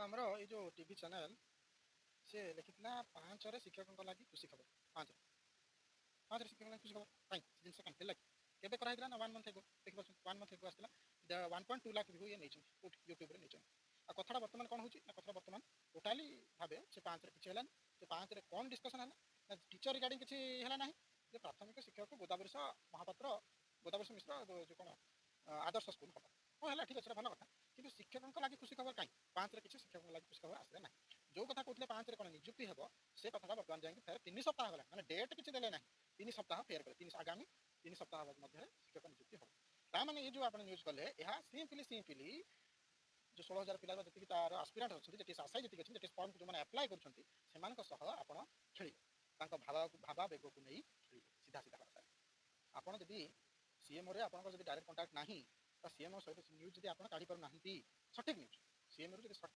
आमर ये जो टीवी चैनल से लिखिला 5 रे शिक्षकों लगी खुशी खबर 5 शिक्षकों लगी खुशी खबर कहीं जिनस कहीं लगे केबे कराइला ना 1 मंथ एगो देखि परछन 1 मंथ एगो आस्तिला 1.2 लाख व्यू ये नहीं यूट्यूब रे नहीं आ कथाटा वर्तमान कौन होची ना कथा वर्तमान टोटाली भाबे से 5 रे किछ हलान से 5 रे कौन डिस्कशन हला ना टीचर रिगार्डिंग किछ हला नाही जे प्राथमिक शिक्षक गोदावरीश महापात्र गोदावरीश मिश्र जो कोन आदर्श स्कूल हबा हो हला ठीक अछि भलो कथा किंतु शिक्षकों लगी खुशी खबर कहीं 5 रे किछ शिक्षकों लगी खुशी खबर आसले नाही जो कथा कहते 5 रे कोन नियुक्ति हेबो से कथा वर्तमान जाई फेर 3 सप्ताह गला माने डेट किछ देले नाही 3 सप्ताह फेर करे 3 आगामी 3 सप्ताह मध्य शिक्षक नियुक्ति हो ता माने ये जो आपण न्यूज कले यहा सिंपली जो 16,000 पिला जति तार एस्पिरेंट होछथि जति आशाई जति अछि जति फॉर्म जो माने अप्लाई करछथि सेमानक सह आपण खेली तांको भावा बेग को नै सीधा सीधा भाषा आपण जदि सीएम रे आपण जदि डायरेक्ट कांटेक्ट नाही तो सीएम सहित न्यूज जदि आपण काढी पर नाहंती सठिक न्यूज सीएम रे जदि